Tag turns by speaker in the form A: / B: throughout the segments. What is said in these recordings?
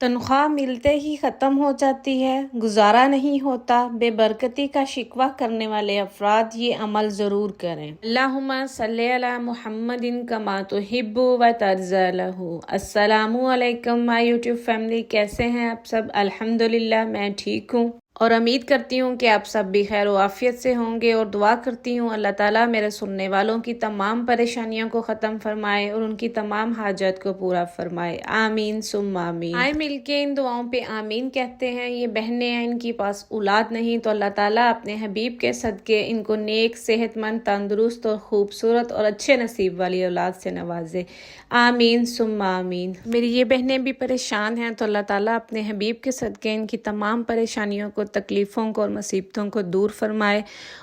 A: तनख्वाह मिलते ही ख़त्म हो जाती है, गुजारा नहीं होता। बेबरकती का शिकवा करने वाले अफराद ये अमल ज़रूर करें। अल्लाहुम्मा सल्ली अला मुहम्मदिन कमा तुहिब्बु व तर्ज़ा लहू। अस्सलामु अलैकुम माय यूट्यूब फैमिली, कैसे हैं आप सब? अल्हम्दुलिल्लाह मैं ठीक हूँ और उम्मीद करती हूँ कि आप सब भी खैर आफियत से होंगे, और दुआ करती हूँ अल्लाह ताला मेरे सुनने वालों की तमाम परेशानियों को ख़त्म फरमाए और उनकी तमाम हाजत को पूरा फरमाए। आमीन सुम्मा आमीन। आए मिलके इन दुआओं पे आमीन कहते हैं। ये बहनें हैं, इनके पास औलाद नहीं, तो अल्लाह ताला अपने हबीब के सदके इनको नेक, सेहतमंद, तंदुरुस्त और खूबसूरत और अच्छे नसीब वाली औलाद से नवाजे। आमीन सुम्मा आमीन। मेरी ये बहनें भी परेशान हैं, तो अल्लाह ताला अपने हबीब के सदके इनकी तमाम परेशानियों को, तकलीफ़ों को और मुसीबतों को दूर फरमाए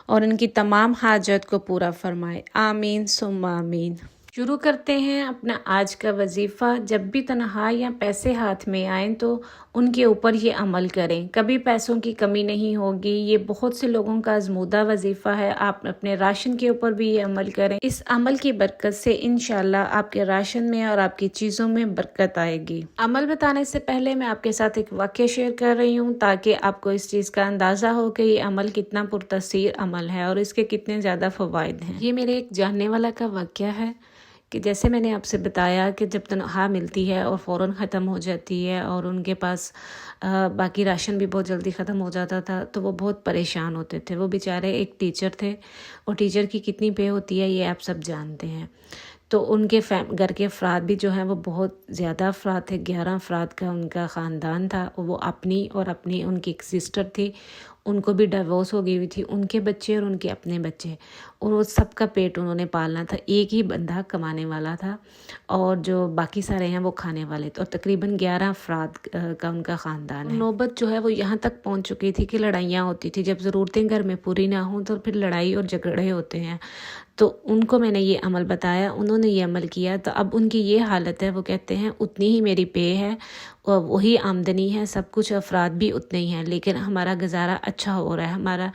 A: और इनकी तमाम हाजत को पूरा फरमाए। आमीन सुम्मा आमीन। शुरू करते हैं अपना आज का वजीफ़ा। जब भी तनहा या पैसे हाथ में आएँ तो उनके ऊपर ये अमल करें, कभी पैसों की कमी नहीं होगी। ये बहुत से लोगों का आज़मूदा वजीफ़ा है। आप अपने राशन के ऊपर भी ये अमल करें। इस अमल की बरकत से इंशाल्लाह आपके राशन में और आपकी चीज़ों में बरकत आएगी। अमल बताने से पहले मैं आपके साथ एक वाक़या शेयर कर रही हूँ ताकि आपको इस चीज़ का अंदाज़ा हो कि ये अमल कितना पुरतसीर अमल है और इसके कितने ज़्यादा फ़वाइद हैं। ये मेरे एक जानने वाला का वाक़या है कि जैसे मैंने आपसे बताया कि जब तनख्वाह मिलती है और फ़ौरन ख़त्म हो जाती है और उनके पास बाकी राशन भी बहुत जल्दी ख़त्म हो जाता था, तो वो बहुत परेशान होते थे। वो बेचारे एक टीचर थे और टीचर की कितनी पे होती है ये आप सब जानते हैं। तो उनके घर के अफराद भी जो हैं वो बहुत ज़्यादा अफराद थे। 11 अफराद का उनका ख़ानदान था। वो अपनी और अपनी उनकी एक सिस्टर थी, उनको भी डिवोर्स हो गई हुई थी, उनके बच्चे और उनके अपने बच्चे, और वो सबका पेट उन्होंने पालना था। एक ही बंदा कमाने वाला था और जो बाकी सारे हैं वो खाने वाले थे, और तकरीबन 11 अफराद का उनका ख़ानदान है। नौबत जो है वो यहाँ तक पहुँच चुकी थी कि लड़ाइयाँ होती थी। जब ज़रूरतें घर में पूरी ना हों तो फिर लड़ाई और झगड़े होते हैं। तो उनको मैंने ये अमल बताया, उन्होंने ये अमल किया, तो अब उनकी ये हालत है। वो कहते हैं उतनी ही मेरी पे है और वही आमदनी है, सब कुछ, अफराद भी उतने ही हैं, लेकिन हमारा गुजारा अच्छा हो रहा है। हमारा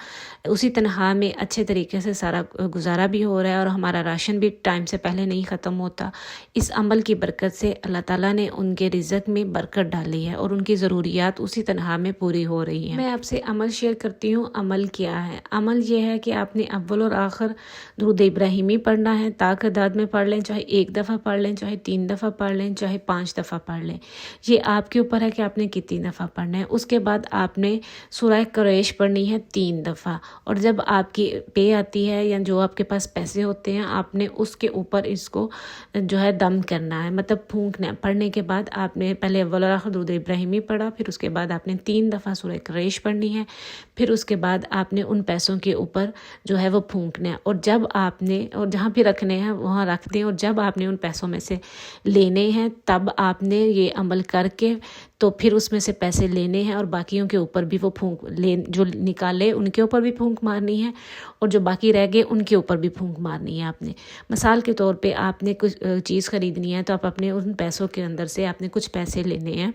A: उसी तनख्वाह में अच्छे तरीके से सारा गुजारा भी हो रहा है और हमारा राशन भी टाइम से पहले नहीं ख़त्म होता। इस अमल की बरकत से अल्लाह ताला ने उनके रिज़्क़ में बरकत डाली है और उनकी ज़रूरियात उसी तनख्वाह में पूरी हो रही हैं। मैं आपसे अमल शेयर करती हूँ। अमल क्या है? अमल ये है कि आपने अव्वल और आखिर दुरूद इब्राहिमी पढ़ना है। तादाद में पढ़ लें, चाहे 1 दफ़ा पढ़ लें, चाहे 3 दफ़ा पढ़ लें, चाहे 5 दफ़ा पढ़ लें। ये आपके ऊपर है कि आपने कितनी दफ़ा पढ़ना है। उसके बाद आपने सूरह कुरैश पढ़नी है 3 दफ़ा, और जब आपकी पे आती है या जो आपके पास पैसे होते हैं आपने उसके ऊपर इसको जो है दम करना है, मतलब फूंकना है। पढ़ने के बाद आपने पहले अव्वल और आखिर दुरूद इब्राहिमी पढ़ा, फिर उसके बाद आपने 3 दफ़ा सूरह कुरैश पढ़नी है, फिर उसके बाद आपने उन पैसों के ऊपर जो है वो फूंकना है, और जब आपने और जहाँ भी रखने हैं वहाँ रख दें, और जब आपने उन पैसों में से लेने हैं तब आपने ये अमल करके तो फिर उसमें से पैसे लेने हैं और बाकियों के ऊपर भी वो फूंक ले, जो निकाले उनके ऊपर भी फूंक मारनी है और जो बाकी रह गए उनके ऊपर भी फूंक मारनी है आपने। मिसाल के तौर पे आपने कुछ चीज़ ख़रीदनी है तो आप अपने उन पैसों के अंदर से आपने कुछ पैसे लेने हैं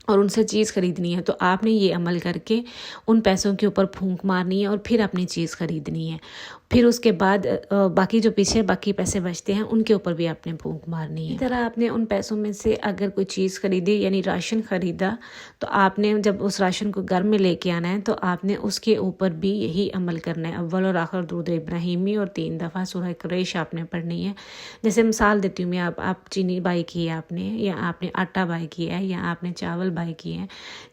A: और उनसे चीज़ ख़रीदनी है, तो आपने ये अमल करके उन पैसों के ऊपर फूंक मारनी है और फिर अपनी चीज़ ख़रीदनी है। फिर उसके बाद बाकी जो पीछे बाकी पैसे बचते हैं उनके ऊपर भी आपने फूंक मारनी है। इस तरह आपने उन पैसों में से अगर कोई चीज़ ख़रीदी यानी राशन ख़रीदा, तो आपने जब उस राशन को घर में लेके आना है तो आपने उसके ऊपर भी यही अमल करना है। अव्वल और आखिर दुरूद इब्राहिमी और 3 दफ़ा सूरह कुरैश आपने पढ़नी है। जैसे मिसाल देती हूँ मैं, आप चीनी बाई की है आपने, या आपने आटा बाई किया है, या आपने चावल बाई किए हैं,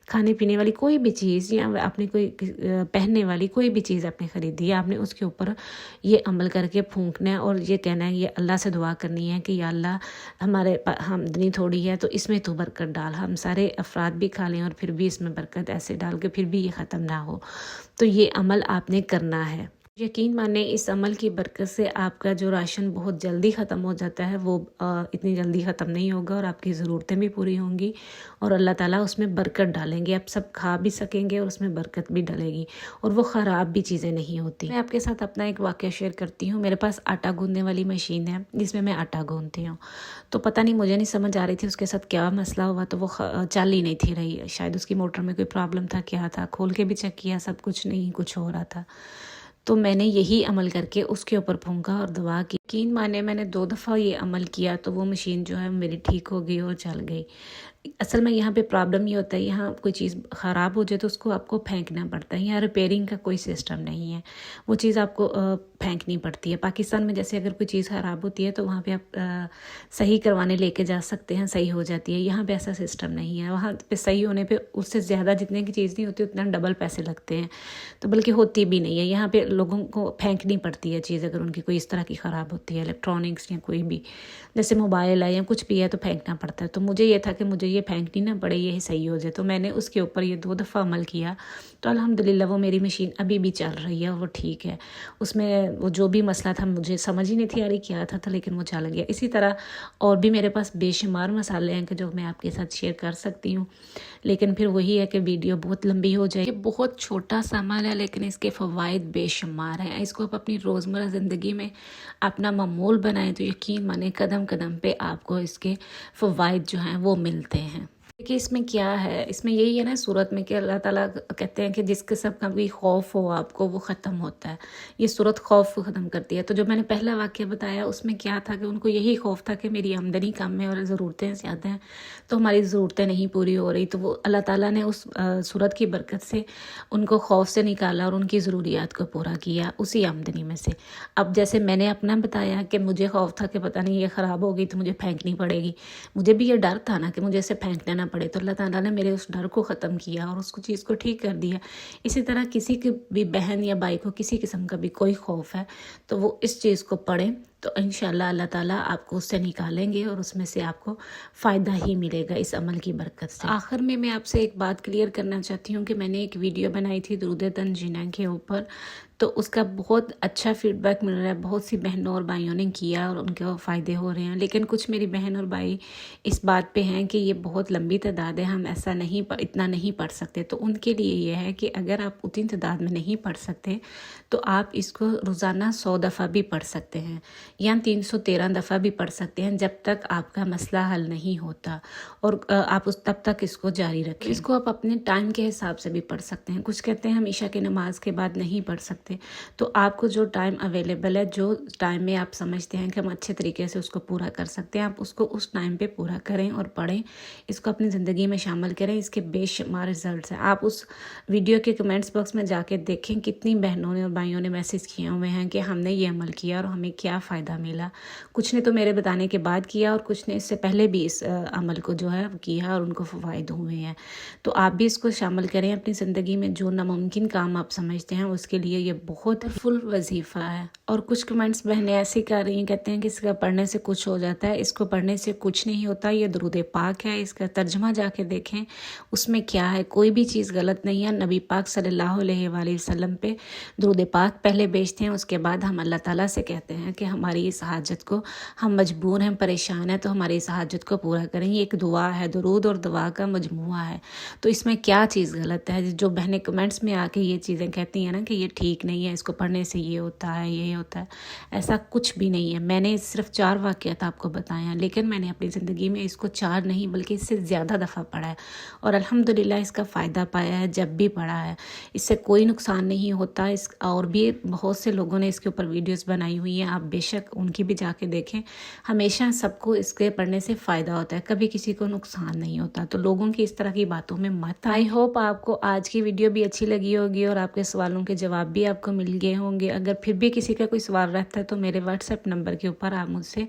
A: खाने पीने वाली कोई भी चीज़, या आपने कोई पहनने वाली कोई भी चीज़ आपने ख़रीदी है, आपने उसके ऊपर ये अमल करके फूंकना है और ये कहना है, ये अल्लाह से दुआ करनी है कि या अल्लाह हमारे आमदनी थोड़ी है तो इसमें तो बरकत डाल, हम सारे अफराद भी खा लें और फिर भी इसमें बरकत ऐसे डाल के फिर भी ये ख़त्म ना हो। तो ये अमल आपने करना है। यकीन माने इस अमल की बरकत से आपका जो राशन बहुत जल्दी ख़त्म हो जाता है वो इतनी जल्दी ख़त्म नहीं होगा और आपकी ज़रूरतें भी पूरी होंगी और अल्लाह ताला उसमें बरकत डालेंगे। आप सब खा भी सकेंगे और उसमें बरकत भी डलेगी और वो ख़राब भी चीज़ें नहीं होती। मैं आपके साथ अपना एक वाक़या शेयर करती हूँ। मेरे पास आटा गूँधने वाली मशीन है जिसमें मैं आटा गूँधती हूँ, तो पता नहीं, मुझे नहीं समझ आ रही थी उसके साथ क्या मसला हुआ, तो वो चल ही नहीं थी रही। शायद उसकी मोटर में कोई प्रॉब्लम था, क्या था, खोल के भी चेक किया, सब कुछ नहीं कुछ हो रहा था। तो मैंने यही अमल करके उसके ऊपर फूंका और दुआ की یقین مانے میں نے 2 دفعہ یہ عمل کیا تو وہ مشین جو ہے میری ٹھیک ہو گئی اور چل گئی۔ اصل میں یہاں پہ پرابلم یہ ہوتا ہے، یہاں کوئی چیز خراب ہو جائے تو اس کو آپ کو پھینکنا پڑتا ہے، یہاں ریپیئرنگ کا کوئی سسٹم نہیں ہے، وہ چیز آپ کو پھینکنی پڑتی ہے۔ پاکستان میں جیسے اگر کوئی چیز خراب ہوتی ہے تو وہاں پہ آپ صحیح کروانے لے کے جا سکتے ہیں، صحیح ہو جاتی ہے، یہاں پہ ایسا سسٹم نہیں ہے، وہاں پہ صحیح ہونے پہ اس سے زیادہ جتنے کی چیز نہیں ہوتی اتنا ڈبل پیسے لگتے ہیں، تو بلکہ ہوتی بھی نہیں ہے، یہاں پہ لوگوں کو پھینکنی پڑتی ہے چیز اگر ان کی کوئی اس طرح کی خراب ہوتی ہے، الیکٹرانکس یا کوئی بھی جیسے موبائل ہے یا کچھ بھی ہے تو پھینکنا پڑتا ہے۔ تو مجھے یہ تھا کہ مجھے یہ پھینکنی نہ پڑے، یہ صحیح ہو جائے، تو میں نے اس کے اوپر یہ 2 دفعہ عمل کیا تو الحمدللہ وہ میری مشین ابھی بھی چل رہی ہے، وہ ٹھیک ہے۔ اس میں وہ جو بھی مسئلہ تھا مجھے سمجھ ہی نہیں تھی آ رہی کیا تھا لیکن وہ چل گیا۔ اسی طرح اور بھی میرے پاس بے شمار مسالے ہیں کہ جو میں آپ کے ساتھ شیئر کر سکتی ہوں، لیکن پھر وہی ہے کہ ویڈیو بہت لمبی ہو جائے۔ یہ بہت چھوٹا سا عمل ہے لیکن اس کے فوائد بے شمار ہیں، اس کو آپ اپنی روزمرہ زندگی میں اپنا معمول بنائیں تو یقین مانیں قدم قدم پہ آپ کو اس کے فوائد جو ہیں وہ ملتے ہیں۔ کہ اس میں کیا ہے، اس میں یہی ہے نا صورت میں کہ اللہ تعالیٰ کہتے ہیں کہ جس قسم کا بھی خوف ہو آپ کو وہ ختم ہوتا ہے، یہ صورت خوف کو ختم کرتی ہے۔ تو جو میں نے پہلا واقعہ بتایا اس میں کیا تھا کہ ان کو یہی خوف تھا کہ میری آمدنی کم ہے اور ضرورتیں زیادہ ہیں تو ہماری ضرورتیں نہیں پوری ہو رہی، تو وہ اللہ تعالیٰ نے اس صورت کی برکت سے ان کو خوف سے نکالا اور ان کی ضروریات کو پورا کیا اسی آمدنی میں سے۔ اب جیسے میں نے اپنا بتایا کہ مجھے خوف تھا کہ پتہ نہیں یہ خراب ہوگی تو مجھے پھینکنی پڑے گی، مجھے بھی یہ ڈر تھا نا کہ مجھے اسے پھینکنا نہ پڑے، تو اللہ تعالیٰ نے میرے اس ڈر کو ختم کیا اور اس کو چیز کو ٹھیک کر دیا۔ اسی طرح کسی کی بھی بہن یا بھائی کو کسی قسم کا بھی کوئی خوف ہے تو وہ اس چیز کو پڑھیں تو انشاءاللہ اللہ تعالیٰ آپ کو اس سے نکالیں گے اور اس میں سے آپ کو فائدہ ہی ملے گا اس عمل کی برکت سے۔ آخر میں آپ سے ایک بات کلیئر کرنا چاہتی ہوں کہ میں نے ایک ویڈیو بنائی تھی درود تنجینہ کے اوپر، تو اس کا بہت اچھا فیڈ بیک مل رہا ہے، بہت سی بہنوں اور بھائیوں نے کیا اور ان کے فائدے ہو رہے ہیں، لیکن کچھ میری بہن اور بھائی اس بات پہ ہیں کہ یہ بہت لمبی تعداد ہے، ہم ایسا نہیں اتنا نہیں پڑھ سکتے۔ تو ان کے لیے یہ ہے کہ اگر آپ اتنی تعداد میں نہیں پڑھ سکتے تو آپ اس کو روزانہ 100 دفعہ بھی پڑھ سکتے ہیں یا 313 دفعہ بھی پڑھ سکتے ہیں جب تک آپ کا مسئلہ حل نہیں ہوتا، اور آپ تب تک اس کو جاری رکھیں۔ اس کو آپ اپنے ٹائم کے حساب سے بھی پڑھ سکتے ہیں، کچھ کہتے ہیں ہم عشاء کی نماز کے بعد نہیں پڑھ سکتے، تو آپ کو جو ٹائم اویلیبل ہے، جو ٹائم میں آپ سمجھتے ہیں کہ ہم اچھے طریقے سے اس کو پورا کر سکتے ہیں، آپ اس کو اس ٹائم پہ پورا کریں اور پڑھیں، اس کو اپنی زندگی میں شامل کریں، اس کے بے شمار رزلٹس ہیں۔ آپ اس ویڈیو کے کمنٹس باکس میں جا کے دیکھیں کتنی بہنوں نے اور بھائیوں نے میسیج کیے ہوئے ہیں کہ ہم نے یہ عمل کیا اور ہمیں کیا فائدہ ملا۔ کچھ نے تو میرے بتانے کے بعد کیا اور کچھ نے اس سے پہلے بھی اس عمل کو جو ہے کیا اور ان کو فوائد ہوئے ہیں، تو آپ بھی اس کو شامل کریں اپنی زندگی میں۔ جو ناممکن کام آپ سمجھتے ہیں اس کے لیے یہ بہت فل وظیفہ ہے۔ اور کچھ کمنٹس بہنیں ایسی کر رہی ہیں، کہتے ہیں کہ اس کا پڑھنے سے کچھ ہو جاتا ہے، اس کو پڑھنے سے کچھ نہیں ہوتا، یہ درود پاک ہے، اس کا ترجمہ جا کے دیکھیں اس میں کیا ہے، کوئی بھی چیز غلط نہیں ہے۔ نبی پاک صلی اللہ علیہ وآلہ وسلم پہ درود پاک پہلے بیچتے ہیں، اس کے بعد ہم اللہ تعالیٰ سے کہتے ہیں کہ ہماری اس حاجت کو، ہم مجبور ہیں، پریشان ہیں، تو ہماری اس حاجت کو پورا کریں۔ یہ ایک دعا ہے، درود اور دعا کا مجموعہ ہے، تو اس میں کیا چیز غلط ہے؟ جو بہنیں کمنٹس میں آ کے یہ چیزیں کہتی ہیں نا کہ یہ ٹھیک نہیں ہے، اس کو پڑھنے سے یہ ہوتا ہے، یہ ہوتا ہے، ایسا کچھ بھی نہیں ہے۔ میں نے صرف 4 واقعات آپ کو بتائے ہیں، لیکن میں نے اپنی زندگی میں اس کو 4 نہیں بلکہ اس سے زیادہ دفعہ پڑھا ہے اور الحمدللہ اس کا فائدہ پایا ہے جب بھی پڑھا ہے، اس سے کوئی نقصان نہیں ہوتا۔ اور بھی بہت سے لوگوں نے اس کے اوپر ویڈیوز بنائی ہوئی ہیں، آپ بے شک ان کی بھی جا کے دیکھیں۔ ہمیشہ سب کو اس کے پڑھنے سے فائدہ ہوتا ہے، کبھی کسی کو نقصان نہیں ہوتا، تو لوگوں کی اس طرح کی باتوں میں مت۔ آئی ہوپ آپ کو آج کی ویڈیو بھی اچھی لگی ہوگی اور آپ کے سوالوں کے جواب بھی آپ کو مل گئے ہوں گے۔ اگر پھر بھی کسی کا کوئی سوال رہتا ہے تو میرے واٹس ایپ نمبر کے اوپر آپ مجھ سے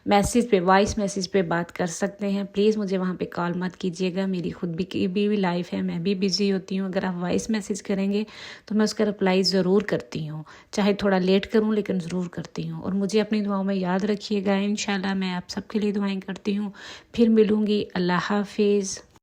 A: میسیج پہ، وائس میسیج پہ بات کر سکتے ہیں۔ پلیز مجھے وہاں پہ کال مت کیجیے گا، میری خود بھی لائف ہے، میں بھی بزی ہوتی ہوں۔ اگر آپ وائس میسیج کریں گے تو میں اس کا رپلائی ضرور کرتی ہوں، چاہے تھوڑا لیٹ کروں لیکن ضرور کرتی ہوں۔ اور مجھے اپنی دعاؤں میں یاد رکھیے گا، انشاءاللہ میں آپ سب کے لیے دعائیں کرتی ہوں۔ پھر ملوں گی، اللہ حافظ۔